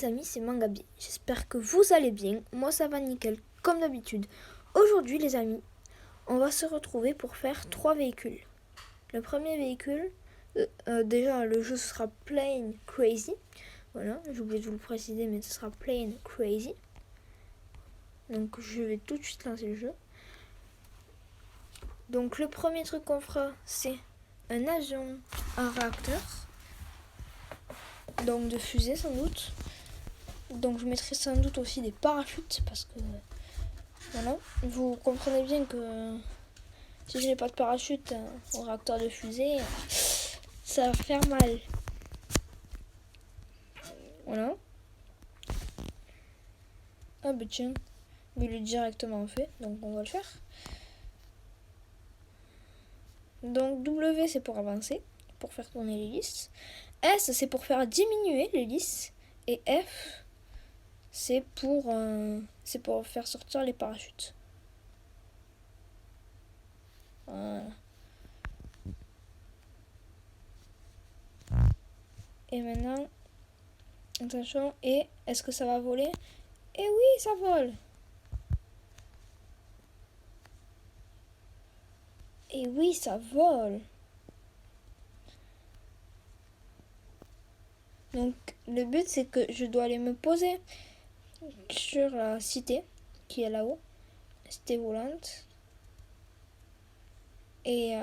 les amis, c'est Mangabi. J'espère que vous allez bien. Moi ça va nickel, comme d'habitude. Aujourd'hui les amis, on va se retrouver pour faire 3 véhicules. Le premier véhicule, déjà le jeu ce sera Plane Crazy. Voilà, j'ai oublié de vous le préciser, mais ce sera Plane Crazy. Donc je vais tout de suite lancer le jeu. Donc le premier truc qu'on fera, c'est un avion, un réacteur. Donc de fusée sans doute. Donc je mettrai sans doute aussi des parachutes parce que voilà, vous comprenez bien que si je n'ai pas de parachute au réacteur de fusée, ça va faire mal. Voilà. Ah bah tiens, il est directement fait, donc on va le faire. Donc W c'est pour avancer, pour faire tourner l'hélice. S c'est pour faire diminuer l'hélice. Et F c'est pour faire sortir les parachutes. Voilà. Et maintenant, attention, et est-ce que ça va voler? Eh oui, ça vole. Et oui, ça vole. Donc le but c'est que je dois aller me poser sur la cité qui est là-haut, cité volante. Et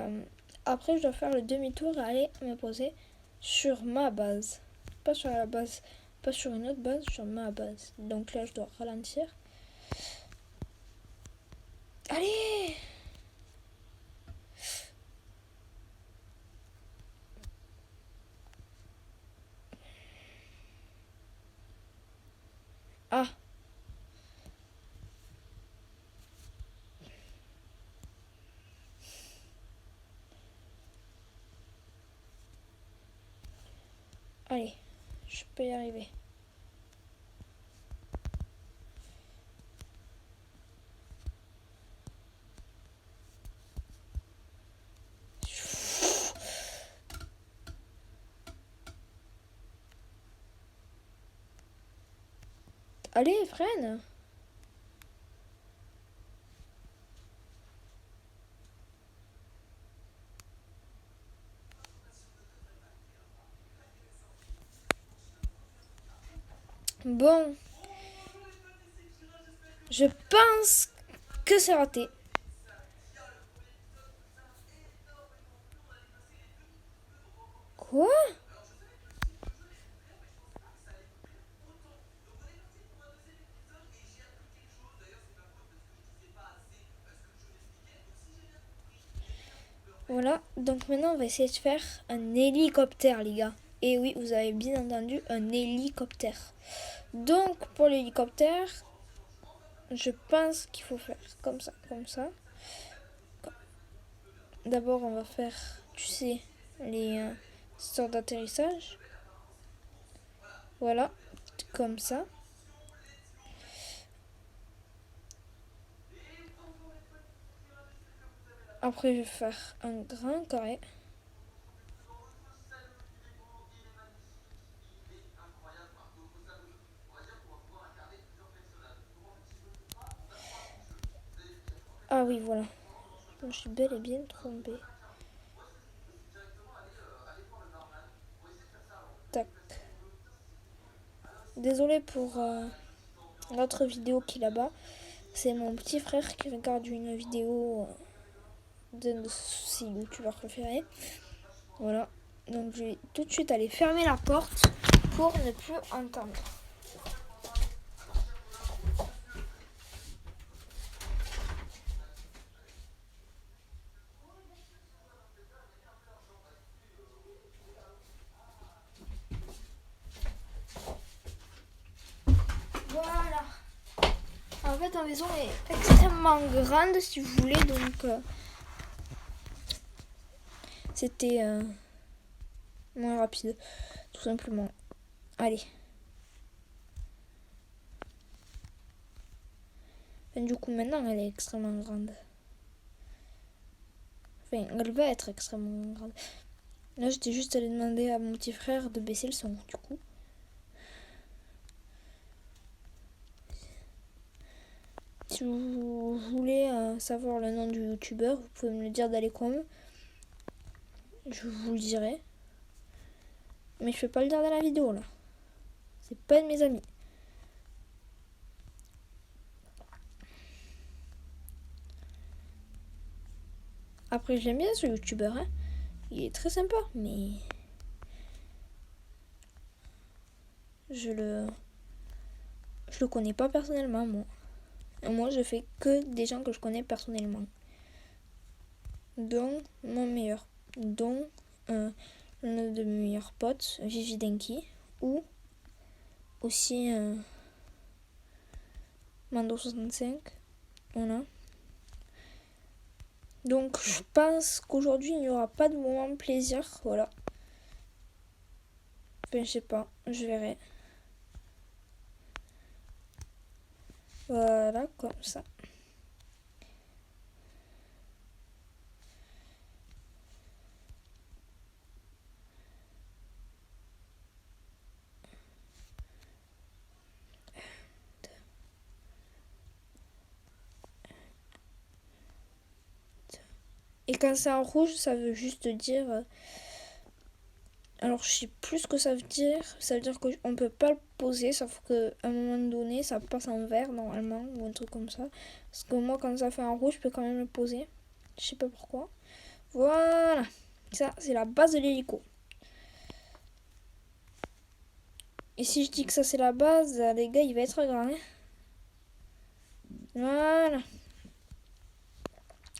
après je dois faire le demi-tour et aller me poser sur ma base. Pas sur la base, pas sur une autre base, sur ma base. Donc là je dois ralentir. Allez! Ah! Allez, je peux y arriver. Allez, freine! Bon, je pense que c'est raté. Quoi? Voilà, donc maintenant on va essayer de faire un hélicoptère les gars. Et oui, vous avez bien entendu, un hélicoptère. Donc pour l'hélicoptère, je pense qu'il faut faire comme ça, comme ça. D'abord on va faire, tu sais, les sortes d'atterrissage. Voilà, comme ça. Après je vais faire un grand carré. Ah oui, voilà. Je me suis bel et bien trompée. Tac. Désolée pour l'autre vidéo qui est là-bas. C'est mon petit frère qui regarde une vidéo de ses youtubeurs préférés. Voilà. Donc je vais tout de suite aller fermer la porte pour ne plus entendre. Voilà. En fait, la maison est extrêmement grande, si vous voulez, donc c'était moins rapide, tout simplement. Allez. Et du coup, maintenant, elle est extrêmement grande. Enfin, elle va être extrêmement grande. Là, j'étais juste allée demander à mon petit frère de baisser le son, du coup. Si vous voulez savoir le nom du youtubeur, vous pouvez me le dire dans les commentaires. Je vous le dirai. Mais je vais pas le dire dans la vidéo là. C'est pas un de mes amis. Après, j'aime bien ce youtubeur, hein. Il est très sympa, mais je le connais pas personnellement, moi. Et moi, je fais que des gens que je connais personnellement. Dont mon meilleur, dont l'un de mes meilleurs potes, Vivi Denki, ou aussi Mando65. Voilà. Donc je pense qu'aujourd'hui il n'y aura pas de moment plaisir, voilà. Enfin, je sais pas, je verrai. Voilà, comme ça. Et quand c'est en rouge, ça veut juste dire... Alors je sais plus ce que ça veut dire. Ça veut dire qu'on peut pas le poser, sauf qu'à un moment donné, ça passe en vert normalement, ou un truc comme ça. Parce que moi, quand ça fait en rouge, je peux quand même le poser. Je sais pas pourquoi. Voilà. Ça, c'est la base de l'hélico. Et si je dis que ça, c'est la base, les gars, il va être grand. Hein. Voilà.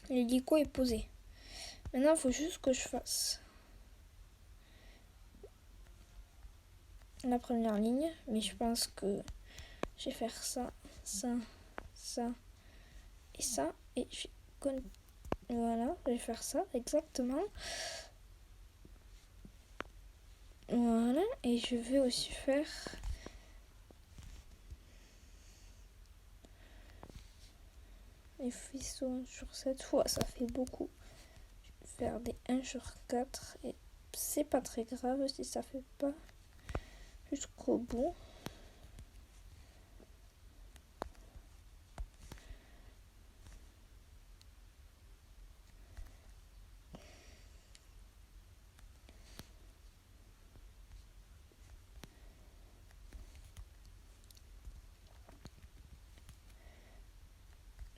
L'hélico est posé. Maintenant, il faut juste que je fasse la première ligne. Mais je pense que je vais faire ça, ça, ça et ça. Et je vais... Voilà, je vais faire ça exactement. Voilà, et je vais aussi faire... les faisceaux 1 sur 7 fois, ça fait beaucoup. Je vais faire des 1 sur 4 et c'est pas très grave si ça fait pas jusqu'au bout.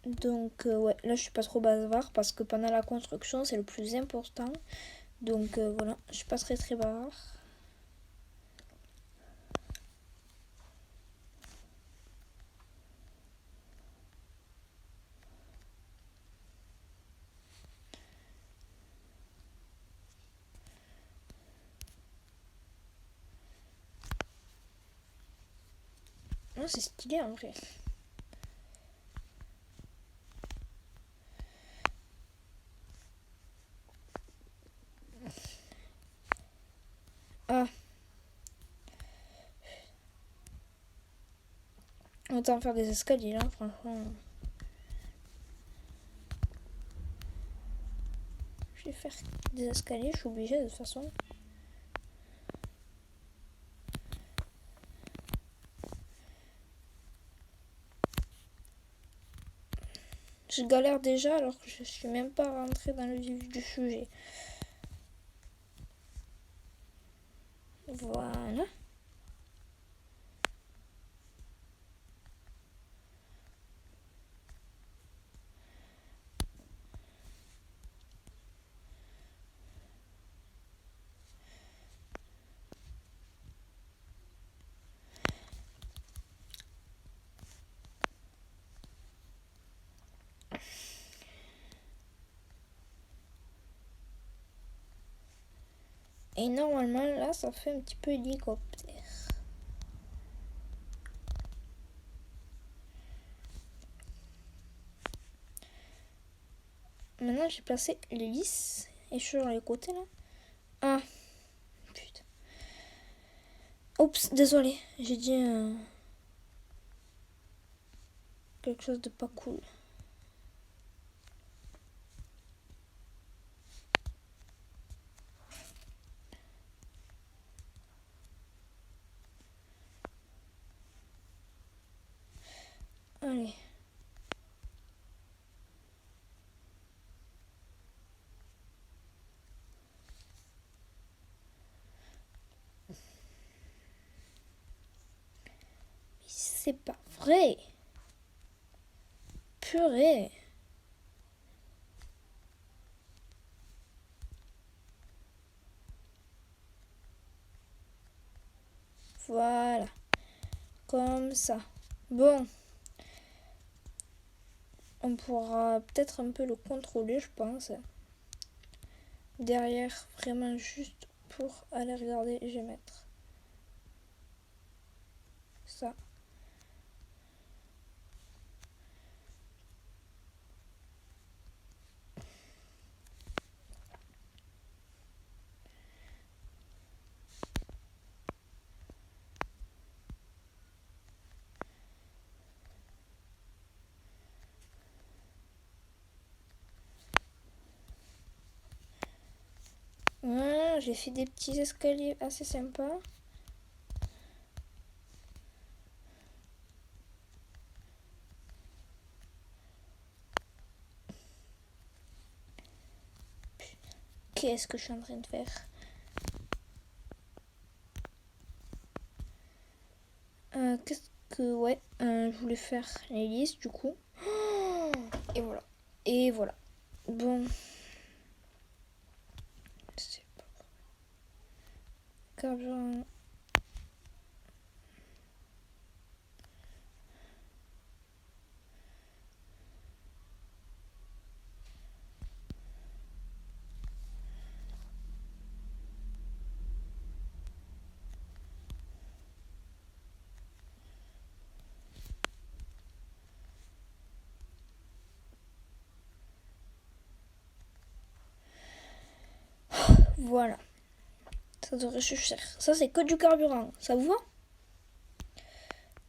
Donc ouais, là je suis pas trop bavard parce que pendant la construction c'est le plus important. Donc voilà, je suis pas très bavard. Non, c'est stylé en vrai. Ah. Autant faire des escaliers là, franchement. Je vais faire des escaliers, je suis obligée de toute façon. Je galère déjà alors que je suis même pas rentrée dans le vif du sujet. Voilà. Et normalement là ça fait un petit peu hélicoptère. Maintenant j'ai placé l'hélice et sur les côtés là. Ah putain. Oups, désolé, j'ai dit quelque chose de pas cool. Allez. c'est pas vrai. Purée. Voilà. Comme ça. Bon. On pourra peut-être un peu le contrôler, je pense. Derrière, vraiment juste pour aller regarder, je vais mettre ça. Voilà, j'ai fait des petits escaliers assez sympas. Qu'est-ce que je suis en train de faire? Qu'est-ce que... Ouais, je voulais faire l'hélice du coup. Et voilà. Et voilà. Bon. C'est pas carburant. Voilà. Ça devrait suffire. Ça, c'est que du carburant. Ça vous va?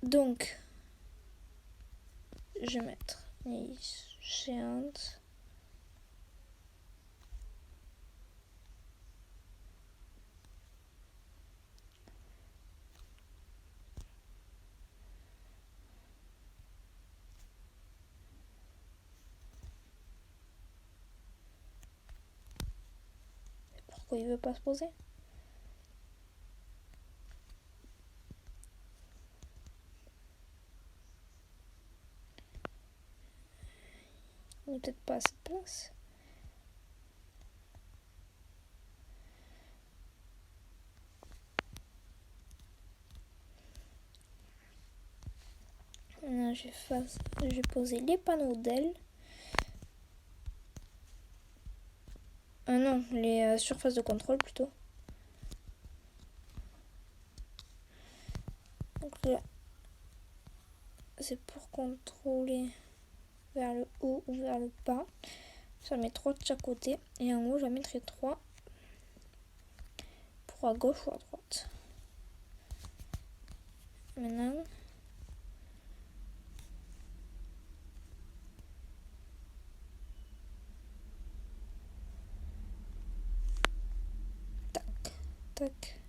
Donc, je vais mettre l'hélice géante. Pourquoi il veut pas se poser? Il n'est peut-être pas assez de place. Maintenant, je vais poser les panneaux d'ailes. Non, les surfaces de contrôle plutôt. Donc là, c'est pour contrôler vers le haut ou vers le bas. Ça met 3 de chaque côté. Et en haut, je mettrai 3 pour à gauche ou à droite. Maintenant, tac, tac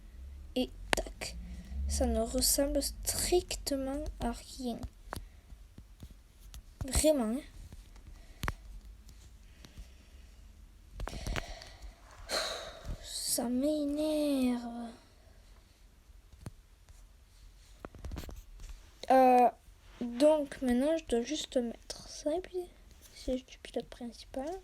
et tac. Ça ne ressemble strictement à rien. Vraiment. Ça m'énerve. Donc maintenant je dois juste mettre ça et puis c'est du pilote principal.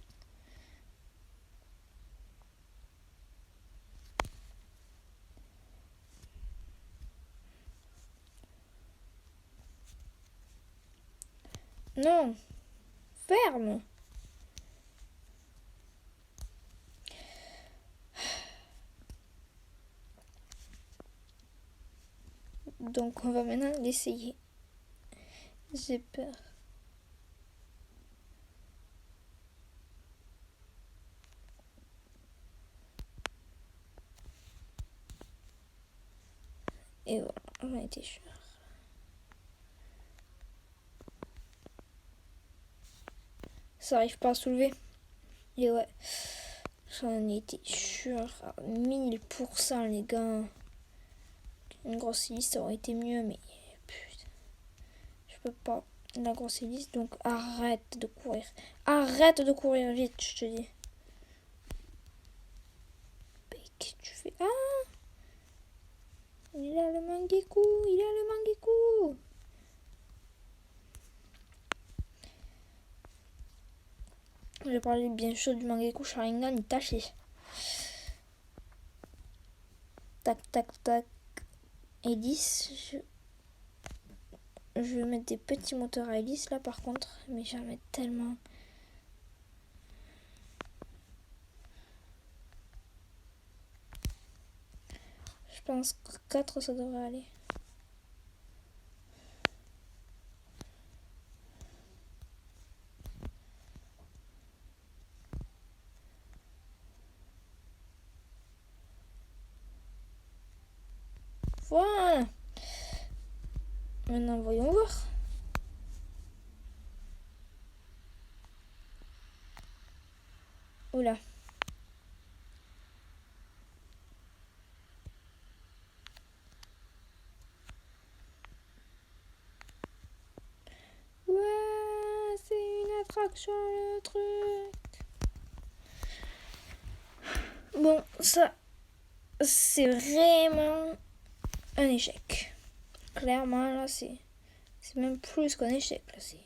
Non, ferme. Donc on va maintenant l'essayer. J'ai peur. Et voilà, on a été sûr. Ça arrive pas à soulever. Et ouais, j'en étais sûr à 1000% les gars. Une grosse hélice ça aurait été mieux, mais putain, je peux pas. La grosse hélice, donc arrête de courir. Arrête de courir vite, je te dis. Qu'est-ce que tu fais? Ah, il a le mangekou, il a le mangekou. vais parler bien sûr du Mangekyou Sharingan Itachi. Tac, tac, tac. Hélice. Je vais mettre des petits moteurs à hélice là par contre. Mais je vais en mettre tellement. Je pense que 4 ça devrait aller. Voilà. Maintenant, voyons voir. Oula. Ouais, c'est une attraction le truc. Bon, ça, c'est vraiment un échec. Clairement, là, c'est même plus qu'un échec. Là, c'est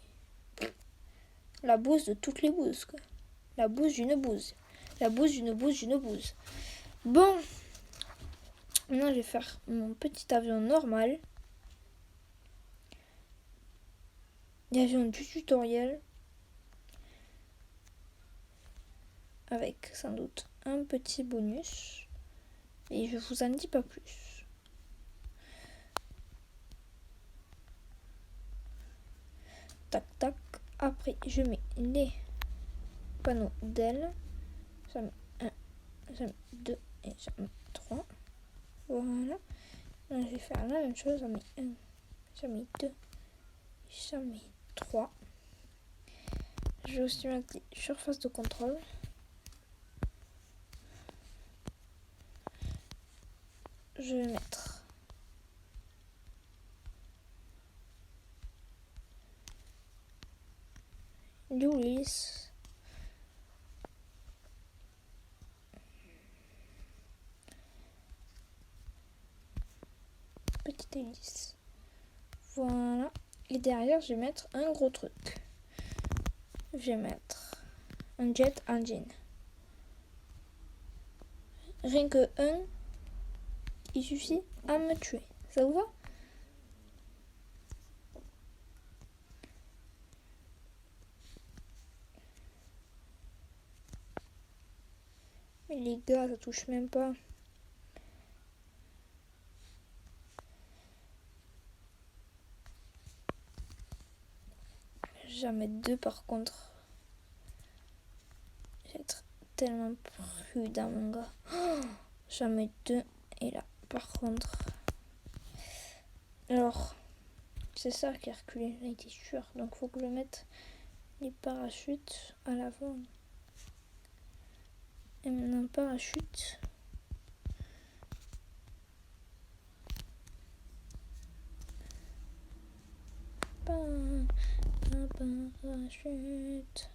la bouse de toutes les bouses, quoi. La bouse d'une bouse. La bouse d'une bouse d'une bouse. Bon. Maintenant, je vais faire mon petit avion normal. L'avion du tutoriel. Avec, sans doute, un petit bonus. Et je vous en dis pas plus. Tac, tac. Après, je mets les panneaux d'ailes. J'en mets 1, j'en mets 2 et j'en mets 3. Voilà. Là, je vais faire la même chose. J'en mets 1, j'en mets 2, j'en mets 3. Je vais aussi mettre les surfaces de contrôle. Je vais mettre l'hélice. Petite hélice. Voilà. Et derrière, je vais mettre un gros truc. Je vais mettre un jet engine. Rien que un, il suffit à me tuer. Ça vous va? Mais les gars, ça touche même pas. J'en mets 2 par contre. Je vais être tellement prudent, mon gars. J'en mets 2. Et là, par contre. Alors, c'est ça qui a reculé. Là, il était sûr. Donc, faut que je mette les parachutes à l'avant. Et maintenant, parachute. Parachute.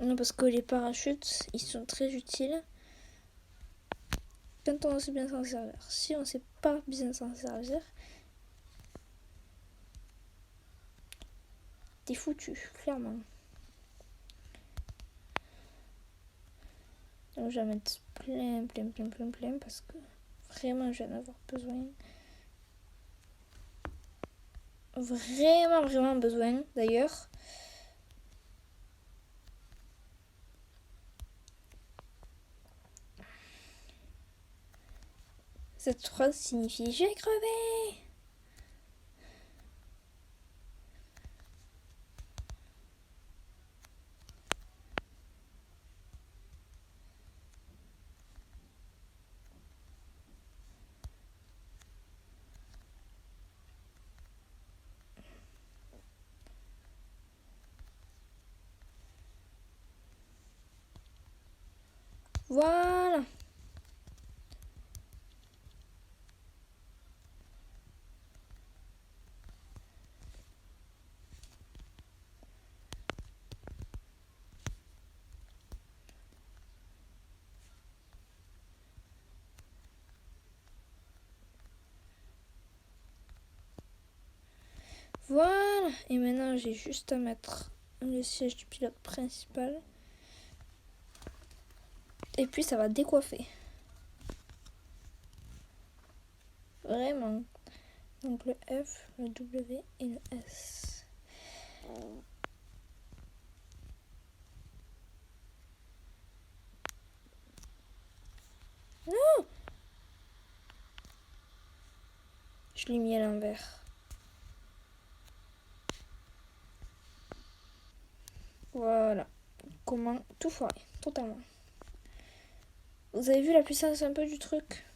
Non, parce que les parachutes, ils sont très utiles quand on sait bien s'en servir. Si on sait pas bien s'en servir, t'es foutu, clairement. Donc je vais mettre plein parce que vraiment je vais en avoir besoin. Vraiment besoin d'ailleurs. Cette phrase signifie je vais crever. Voilà. Voilà. Et maintenant j'ai juste à mettre le siège du pilote principal. Et puis ça va décoiffer. Vraiment. Donc le F, le W et le S. Non! Je l'ai mis à l'envers. Voilà. Comment tout foirer, totalement. Vous avez vu la puissance un peu du truc?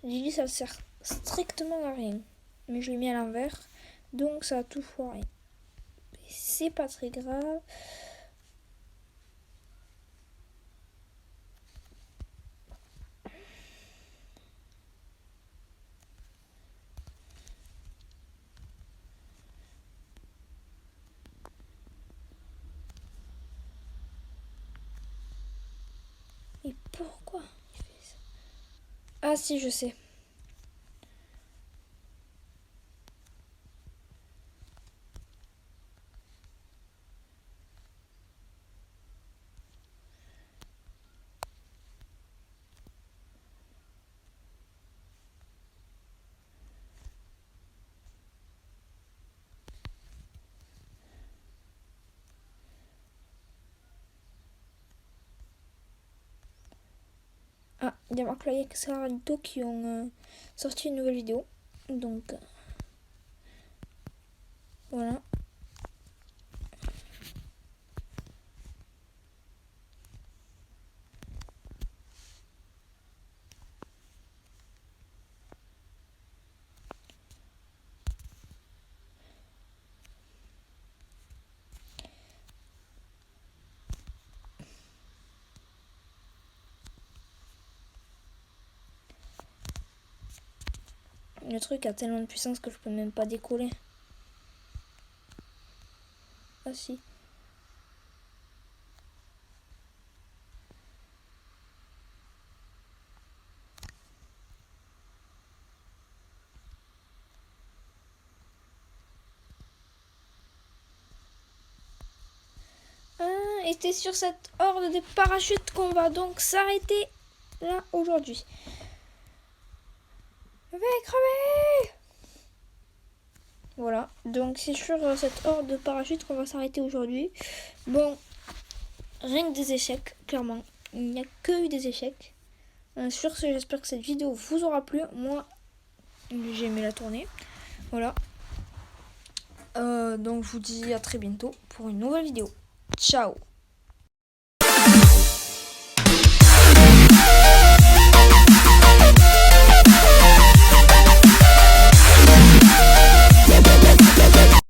J'ai dit ça sert strictement à rien. Mais je l'ai mis à l'envers. Donc ça a tout foiré. C'est pas très grave. Et pourquoi il fait ça? Ah si, je sais. Ah, il y a Marc Laïc et Sarah Lito qui ont sorti une nouvelle vidéo. Donc, voilà. Le truc a tellement de puissance que je peux même pas décoller. Ah si. Ah, et c'est sur cette horde de parachutes qu'on va donc s'arrêter là aujourd'hui. Je vais crever! Voilà, donc c'est sur cette horde de parachutes qu'on va s'arrêter aujourd'hui. Bon, rien que des échecs, clairement. Il n'y a que eu des échecs. Sur ce, j'espère que cette vidéo vous aura plu. Moi, j'ai aimé la tournée. Voilà. Donc je vous dis à très bientôt pour une nouvelle vidéo. Ciao!